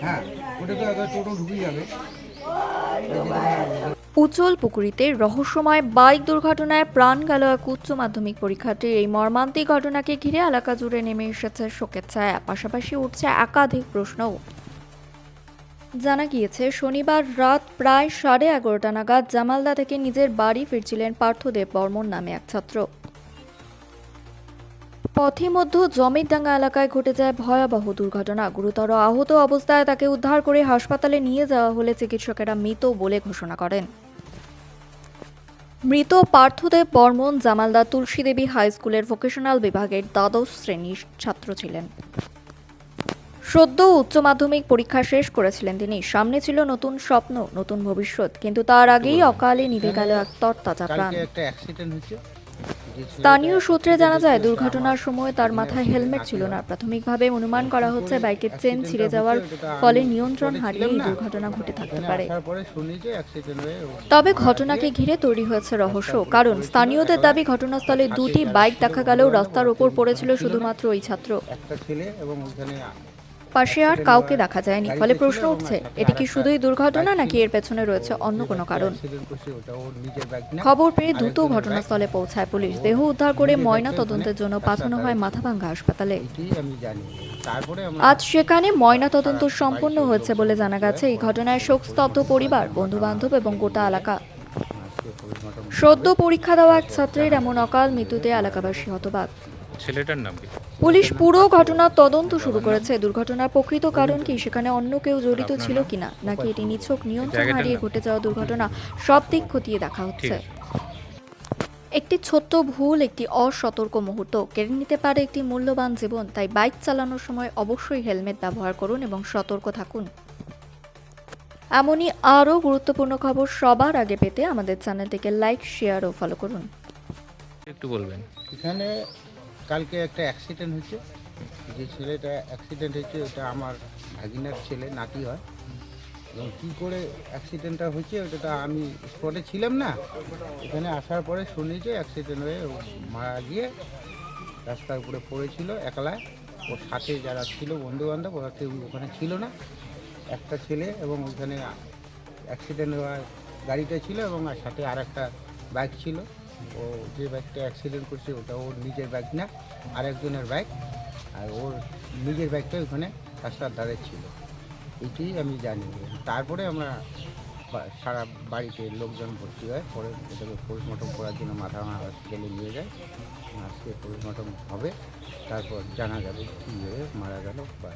হ্যাঁ, ওটা তো টোটো ঢুকে যাবে। উচল পুকুরিতে রহস্যময় বাইক দুর্ঘটনায় প্রাণ গেল এক উচ্চ মাধ্যমিক পরীক্ষার্থীর। এই মর্মান্তিক ঘটনাকে ঘিরে এলাকা জুড়ে নেমে এসেছে শোকের ছায়া, পাশাপাশি উঠছে একাধিক প্রশ্নও। জানা গিয়েছে, শনিবার রাত প্রায় 11:30 নাগাদ জামালদা থেকে নিজের বাড়ি ফিরছিলেন পার্থদেব বর্মন নামে এক ছাত্র। পথিমধ্য জমিরডাঙ্গা এলাকায় ঘটে যায় ভয়াবহ দুর্ঘটনা। গুরুতর আহত অবস্থায় তাকে উদ্ধার করে হাসপাতালে নিয়ে যাওয়া হলে চিকিৎসকেরা মৃত বলে ঘোষণা করেন। মৃত পার্থদেব বর্মন জামালদা তুলসী দেবী হাই স্কুলের ভোকেশনাল বিভাগের দ্বাদশ শ্রেণীর ছাত্র ছিলেন। সদ্য উচ্চ মাধ্যমিক পরীক্ষা শেষ করেছিলেন তিনি। সামনে ছিল নতুন স্বপ্ন, নতুন ভবিষ্যৎ, কিন্তু তার আগেই অকালে নিভে গেল এক তরতাজা প্রাণ। স্থানীয় সূত্রে জানা যায়, দুর্ঘটনার সময় তার মাথায় হেলমেট ছিল না। প্রাথমিকভাবে অনুমান করা হচ্ছে বাইকের চেন ছিঁড়ে যাওয়ার ফলে নিয়ন্ত্রণ হারিয়ে এই দুর্ঘটনা ঘটে থাকতে পারে। তবে ঘটনাকে ঘিরে তৈরি হয়েছে রহস্য, কারণ স্থানীয়দের দাবি ঘটনাস্থলে দুটি বাইক দেখা গেলেও রাস্তার ওপর পড়েছিল শুধুমাত্র ওই ছাত্র। পাশে আর কাউকে দেখা যায়নি। ফলে প্রশ্ন উঠছে, এটি কি শুধুই দুর্ঘটনা নাকি এর পেছনে রয়েছে অন্য কোনো কারণ? খবর পেয়ে দ্রুত ঘটনাস্থলে পৌঁছায় পুলিশ। দেহ উদ্ধার করে ময়না তদন্তের জন্য পাঠানো হয় মাথাভাঙ্গা হাসপাতালে। আজ সেখানে ময়না তদন্ত সম্পন্ন হয়েছে বলে জানা গেছে। এই ঘটনায় শোকস্তব্ধ পরিবার, বন্ধু বান্ধব এবং গোটা এলাকা। সদ্য পরীক্ষা দেওয়া এক ছাত্রের এমন অকাল মৃত্যুতে এলাকাবাসী হতবাক। ছেলেটার নাম কি? পুলিশ পুরো ঘটনার তদন্ত শুরু করেছে। দুর্ঘটনার প্রকৃত কারণ কি, সেখানে অন্য কেউ জড়িত ছিল কিনা, নাকি এটি নিছক নিয়ন্ত্রণ হারিয়ে ঘটে যাওয়া দুর্ঘটনা, সব দিক খতিয়ে দেখা হচ্ছে। একটি ছোট্ট ভুল, একটি অসতর্ক মুহূর্ত কেড়ে নিতে পারে একটি মূল্যবান জীবন। তাই বাইক চালানোর সময় অবশ্যই হেলমেট ব্যবহার করুন এবং সতর্ক থাকুন। এমনই আরও গুরুত্বপূর্ণ খবর সবার আগে পেতে আমাদের চ্যানেলটিকে লাইক, শেয়ার ও ফলো করুন। একটু বলবেন। এখানে কালকে একটা অ্যাক্সিডেন্ট হয়েছে। যে ছেলেটা অ্যাক্সিডেন্ট হয়েছে ওটা আমার ভাগিনার ছেলে, নাতি হয়। এবং কী করে অ্যাক্সিডেন্টটা হয়েছে ওটা আমি স্পটে ছিলাম না। এখানে আসার পরে শুনি যে অ্যাক্সিডেন্ট হয়ে মারা গিয়ে রাস্তার উপরে পড়েছিল একলা। ওর সাথে যারা ছিল বন্ধুবান্ধব ওরা কেউ ওখানে ছিল না। একটা ছেলে এবং ওখানে অ্যাক্সিডেন্ট হওয়া গাড়িটা ছিল এবং আর সাথে আর একটা বাইক ছিল। ও যে বাইকটা অ্যাক্সিডেন্ট করছে ওটা ওর নিজের বাইক না, আরেকজনের বাইক। আর ওর নিজের বাইকটা ওখানে রাস্তার ধারে ছিল, এটাই আমি জানি। তারপরে আমরা সারা বাড়িতে লোকজন ভর্তি হয়, পরে ওটাকে পোস্টমর্টম করার জন্য মাথাভাঙা হসপিটালে নিয়ে যায়। আজকে পোস্টমর্টম হবে, তারপর জানা যাবে কীভাবে মারা গেল। বা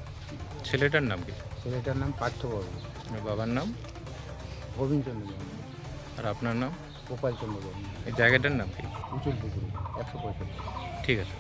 ছেলেটার নাম কি? ছেলেটার নাম পার্থ বর্মন। বাবার নাম? গোবিন্দচন্দ্র বর্মন। আর আপনার নাম? গোপালচন্দ্র বর্মন। এই জায়গাটার নাম কি? উচল পুকুরি 165। ঠিক আছে।